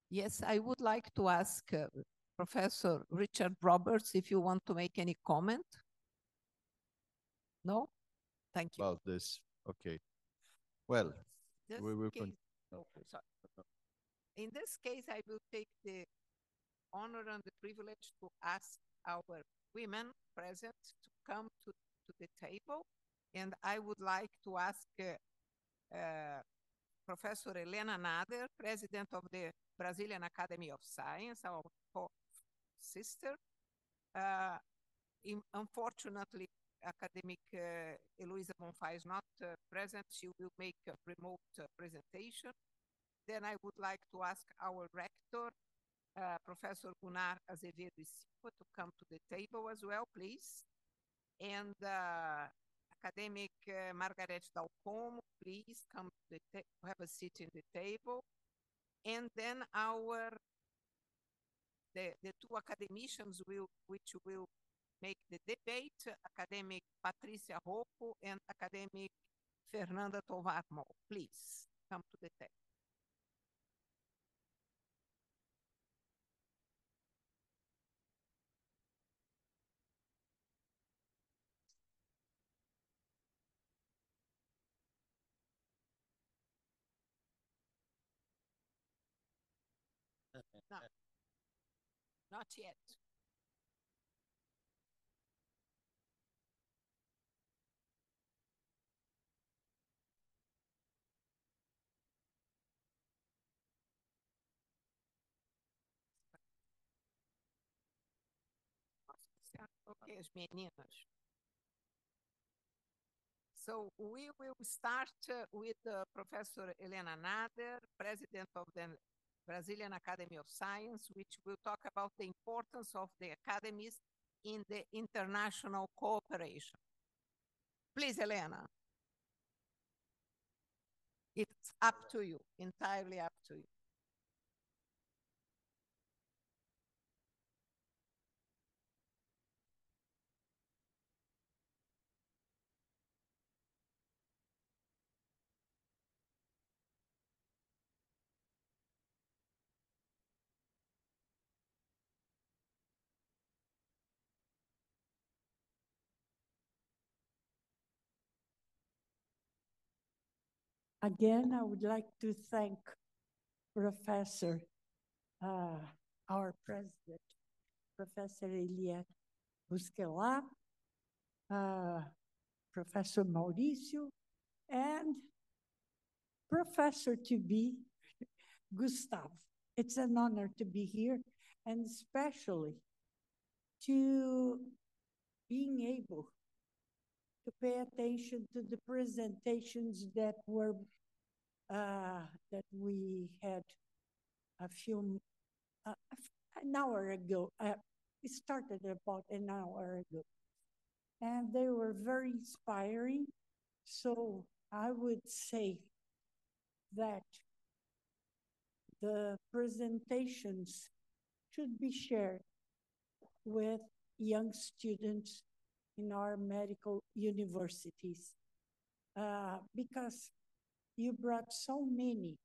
Yes, I would like to ask Professor Richard Roberts if you want to make any comment. No? Thank you. About this. Okay. Well, This we will case, sorry. In this case, I will take the honor and the privilege to ask our women present to come to the table. And I would like to ask Professor Helena Nader, President of the Brazilian Academy of Science, our sister. Unfortunately, academic Eloisa Bonfá is not present. She will make a remote presentation. Then I would like to ask our rector, Professor Gulnar Azevedo Silva, to come to the table as well, please. And academic Margareth Dalcolmo, please come to have a seat in the table. And then the two academicians which will make the debate, academic Patricia Rocco and academic Fernanda Tovar Moll. Please come to the table. No, not yet. Okay, as meninas. So we will start with Professor Helena Nader, President of the Brazilian Academy of Science, which will talk about the importance of the academies in the international cooperation. Please, Helena. It's up to you, entirely up to you. Again, I would like to thank Professor, our president, Professor Elia Busquela, Professor Mauricio, and Professor to be Gustavo. It's an honor to be here, and especially to being able to pay attention to the presentations that were that we had an hour ago. It started about an hour ago, and they were very inspiring. So I would say that the presentations should be shared with young students in our medical universities, because you brought so many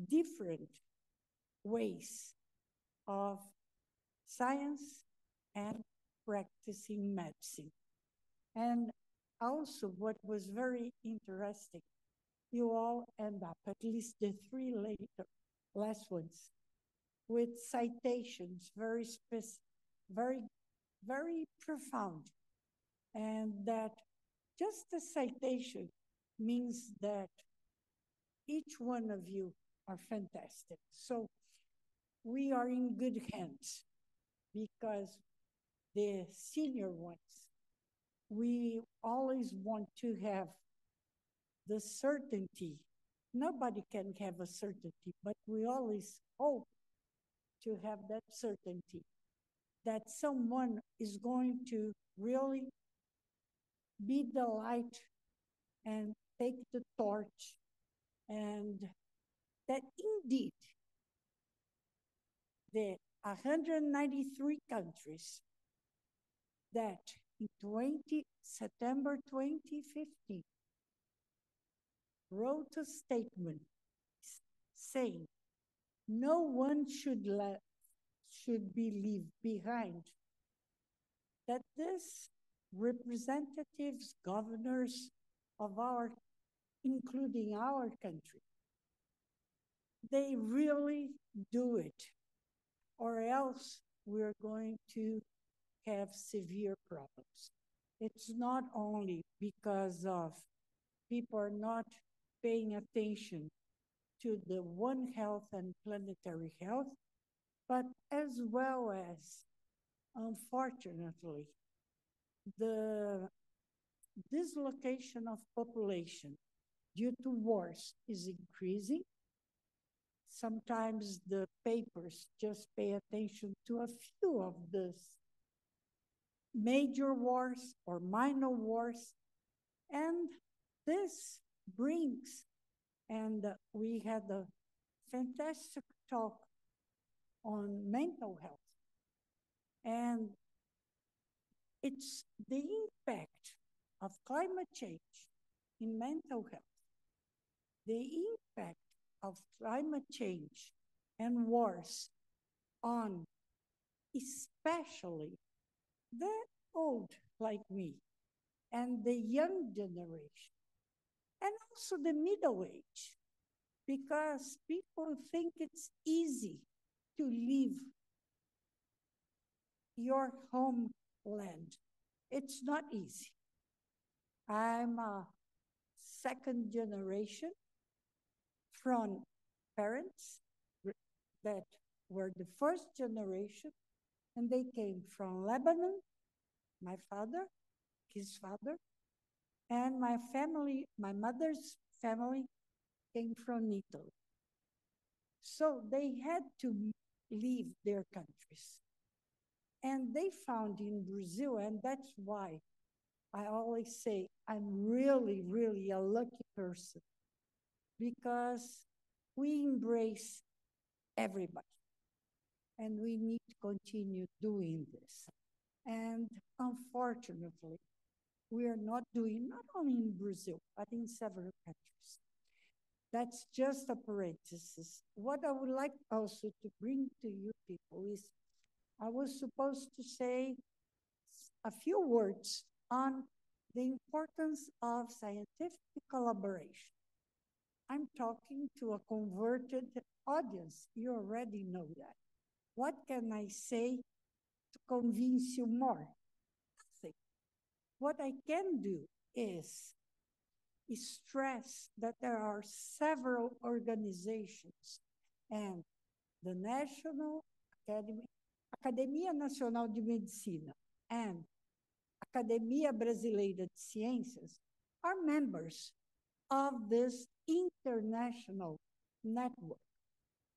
different ways of science and practicing medicine. And also what was very interesting, you all end up, at least the three last ones, with citations, very profound. And that just the citation means that each one of you are fantastic. So we are in good hands, because the senior ones, we always want to have the certainty. Nobody can have a certainty, but we always hope to have that certainty that someone is going to really be the light and take the torch, and that indeed the 193 countries that in September 2015 wrote a statement saying no one should be left behind, that these representatives, governors of including our country, they really do it, or else we're going to have severe problems. It's not only because of people are not paying attention to the One Health and planetary health, but as well as, unfortunately, the dislocation of population due to wars is increasing. Sometimes the papers just pay attention to a few of these major wars or minor wars, and this brings, and we had a fantastic talk on mental health, and it's the impact of climate change in mental health, the impact of climate change and wars on especially the old like me and the young generation, and also the middle age, because people think it's easy to leave your homeland. It's not easy. I'm a second generation from parents that were the first generation, and they came from Lebanon, my father, his father, and my family, my mother's family came from Italy. So they had to leave their countries. And they found in Brazil, and that's why I always say I'm really, really a lucky person, because we embrace everybody. And we need to continue doing this. And unfortunately, we are not doing, not only in Brazil, but in several countries. That's just a parenthesis. What I would like also to bring to you people is, I was supposed to say a few words on the importance of scientific collaboration. I'm talking to a converted audience. You already know that. What can I say to convince you more? Nothing. What I can do is stress that there are several organizations, and the National Academia Nacional de Medicina and Academia Brasileira de Ciências are members of this international network.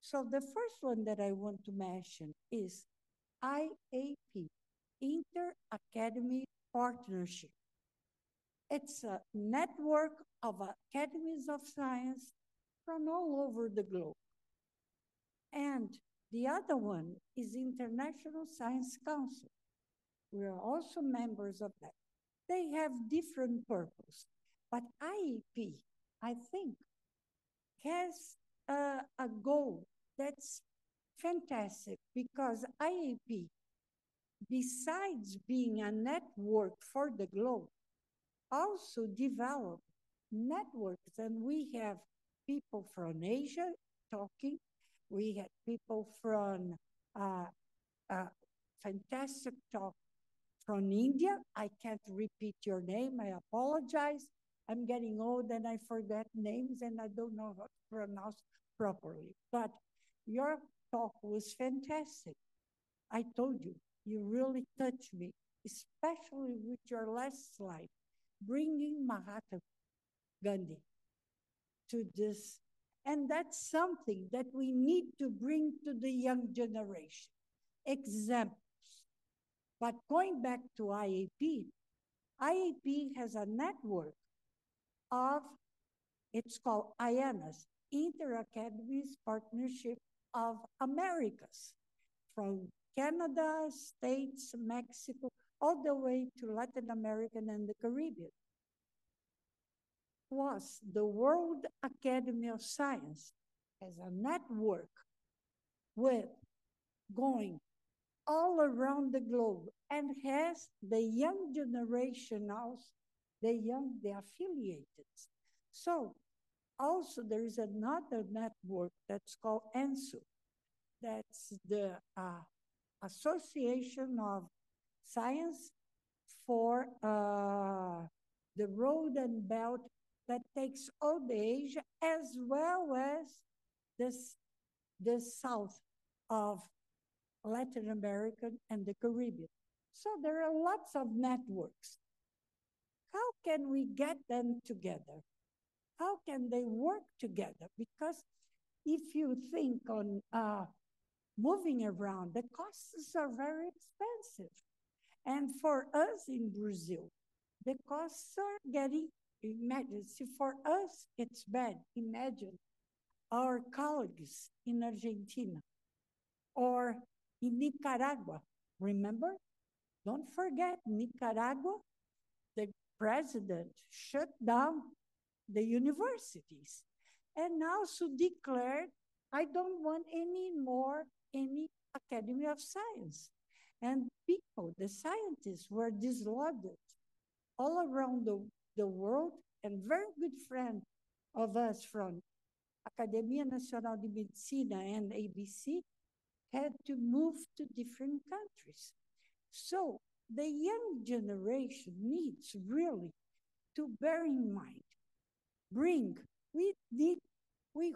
So the first one that I want to mention is IAP, Inter-Academy Partnership. It's a network of academies of science from all over the globe. And the other one is International Science Council. We are also members of that. They have different purpose, but IAP, I think, has a goal that's fantastic, because IAP, besides being a network for the globe, also develop networks, and we have people from Asia talking. We had people from fantastic talk from India. I can't repeat your name, I apologize. I'm getting old and I forget names and I don't know how to pronounce properly. But your talk was fantastic. I told you, you really touched me, especially with your last slide, bringing Mahatma Gandhi to this. And that's something that we need to bring to the young generation, examples. But going back to IAP, IAP has a network of, it's called IANAS, Inter-Academies Partnership of Americas, from Canada, States, Mexico, all the way to Latin America and the Caribbean. was the World Academy of Science as a network with going all around the globe and has the young generation also, the affiliated. So also there is another network that's called ENSO. That's the Association of Science for the Road and Belt that takes all the Asia as well as the south of Latin America and the Caribbean. So there are lots of networks. How can we get them together? How can they work together? Because if you think on moving around, the costs are very expensive. And for us in Brazil, the costs are getting, imagine, see, for us, it's bad. Imagine our colleagues in Argentina or in Nicaragua. Remember? Don't forget, Nicaragua, the president shut down the universities and also declared, I don't want any Academy of Science. And people, the scientists, were dislodged all around the world, and very good friend of us from Academia Nacional de Medicina and ABC had to move to different countries. So the young generation needs really to bear in mind, we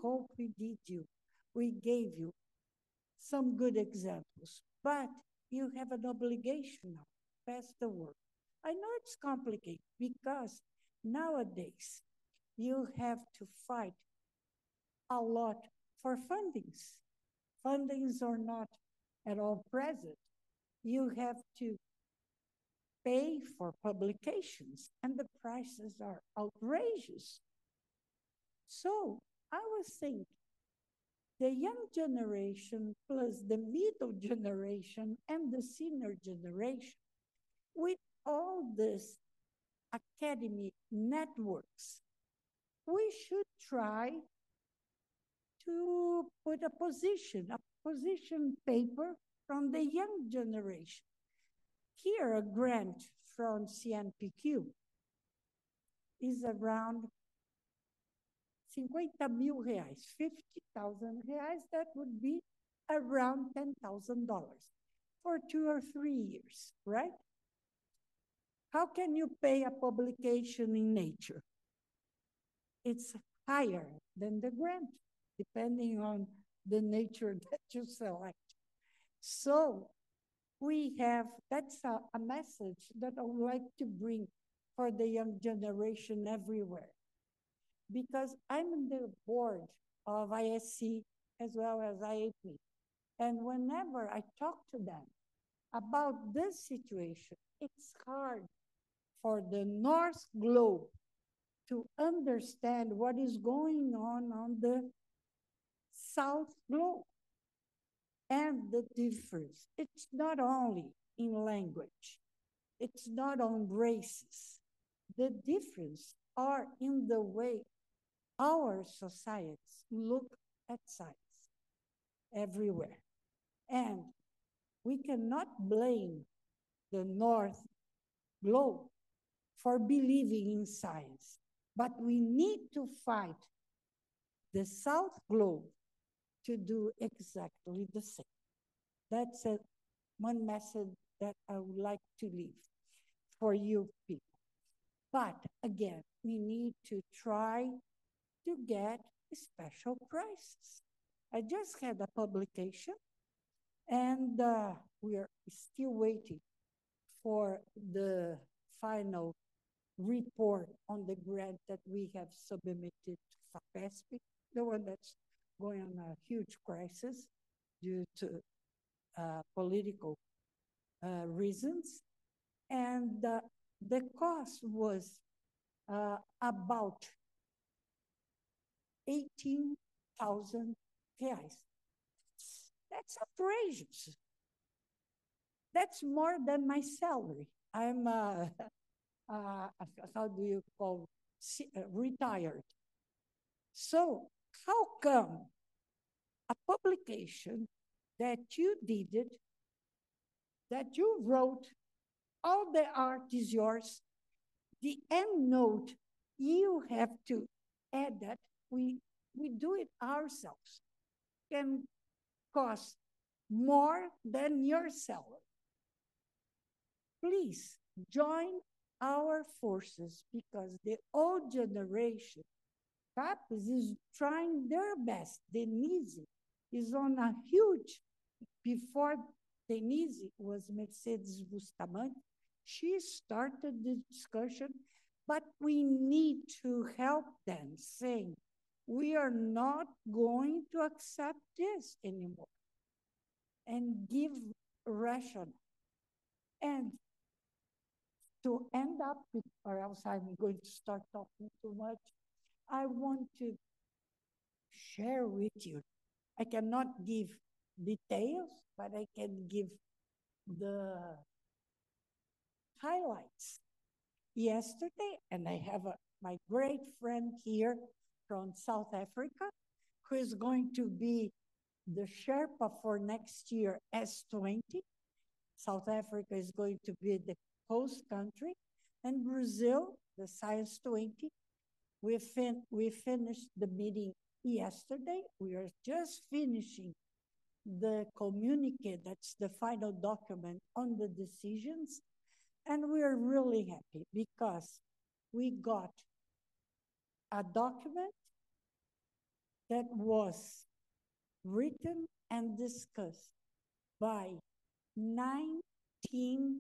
hope we gave you some good examples, but you have an obligation now, pass the word. I know it's complicated because nowadays you have to fight a lot for fundings. Fundings are not at all present. You have to pay for publications, and the prices are outrageous. So I was thinking, the young generation plus the middle generation and the senior generation, with all these academy networks, we should try to put a position paper from the young generation. Here, a grant from CNPq is around 50,000 reais, 50,000 reais, that would be around $10,000 for 2 or 3 years, right? How can you pay a publication in Nature? It's higher than the grant, depending on the nature that you select. So that's a message that I would like to bring for the young generation everywhere. Because I'm in the board of ISC as well as IAP. And whenever I talk to them about this situation, it's hard for the North Globe to understand what is going on the South Globe. And the difference, it's not only in language, it's not on races. The difference are in the way our societies look at science everywhere. And we cannot blame the North Globe for believing in science, but we need to fight the South Globe to do exactly the same. That's one message that I would like to leave for you people. But again, we need to try to get special prices. I just had a publication, and we are still waiting for the final report on the grant that we have submitted to FAPESP, the one that's going on a huge crisis due to political reasons. And the cost was about 18,000 reais. That's outrageous. That's more than my salary. I'm, how do you call retired. So how come a publication that you did it, that you wrote, all the art is yours, the end note, you have to add that we do it ourselves, can cost more than your salary. Please join our forces, because the old generation, Papis, is trying their best. Denise is on a huge, before Denise was Mercedes Bustamante, she started the discussion, but we need to help them, saying, we are not going to accept this anymore, and give rational. And to end up with, or else I'm going to start talking too much, I want to share with you. I cannot give details, but I can give the highlights. Yesterday, and I have my great friend here from South Africa, who is going to be the Sherpa for next year, S20. South Africa is going to be the host country, and Brazil, the Science 20. We finished the meeting yesterday. We are just finishing the communique, that's the final document on the decisions. And we are really happy because we got a document that was written and discussed by 19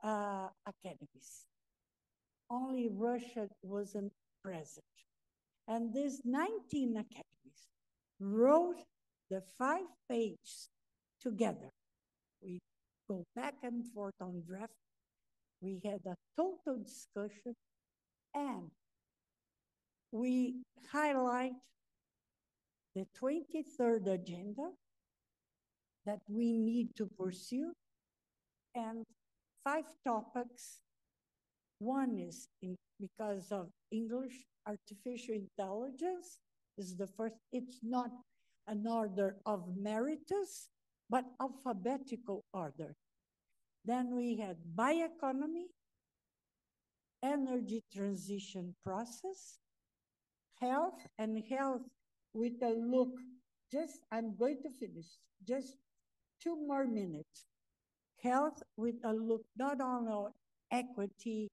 academies. Only Russia wasn't present. And these 19 academies wrote the 5 pages together. We go back and forth on draft. We had a total discussion, and we highlight the 23rd agenda that we need to pursue, and 5 topics. One is, because of English, artificial intelligence is the first. It's not an order of meritus, but alphabetical order. Then we had bioeconomy, energy transition process, health, and health with a look. I'm going to finish, just 2 more minutes. Health with a look not only on equity,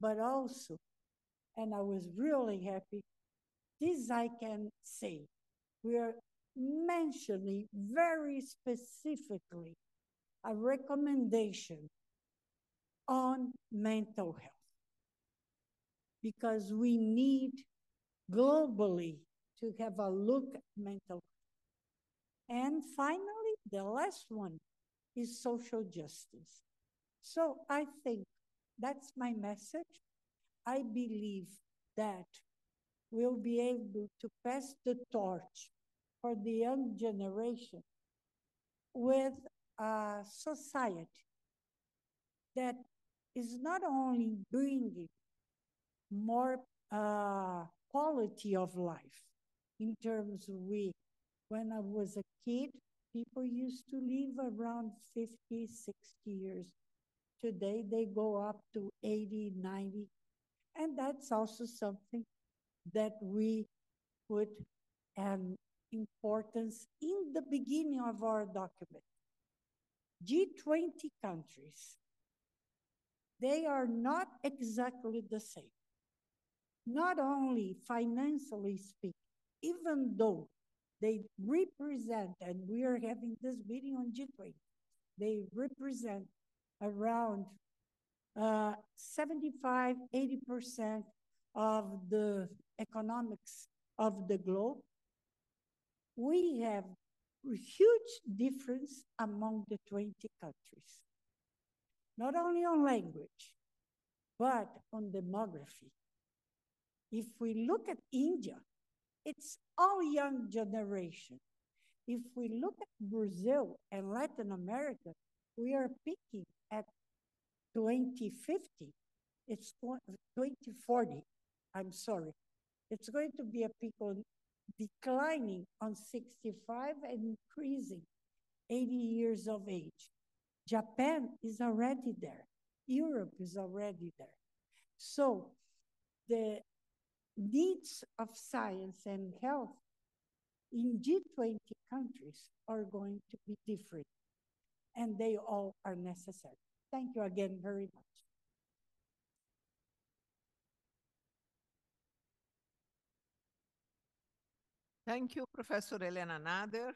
but also, and I was really happy, this I can say, we are mentioning very specifically a recommendation on mental health, because we need globally to have a look at mental health. And finally, the last one is social justice. So I think that's my message. I believe that we'll be able to pass the torch for the young generation with a society that is not only bringing more quality of life in terms of when I was a kid, people used to live around 50, 60 years. Today, they go up to 80, 90. And that's also something that we put an importance in the beginning of our document. G20 countries, they are not exactly the same. Not only financially speaking, even though they represent, and we are having this meeting on G20, they represent around 75, 80% of the economics of the globe. We have a huge difference among the 20 countries, not only on language, but on demography. If we look at India, it's all young generation. If we look at Brazil and Latin America, we are peaking at 2050. it's 2040, I'm sorry, it's going to be a people declining on 65 and increasing 80 years of age. Japan is already there. Europe is already there. So the needs of science and health in G20 countries are going to be different, and they all are necessary. Thank you again very much. Thank you, Professor Helena Nader.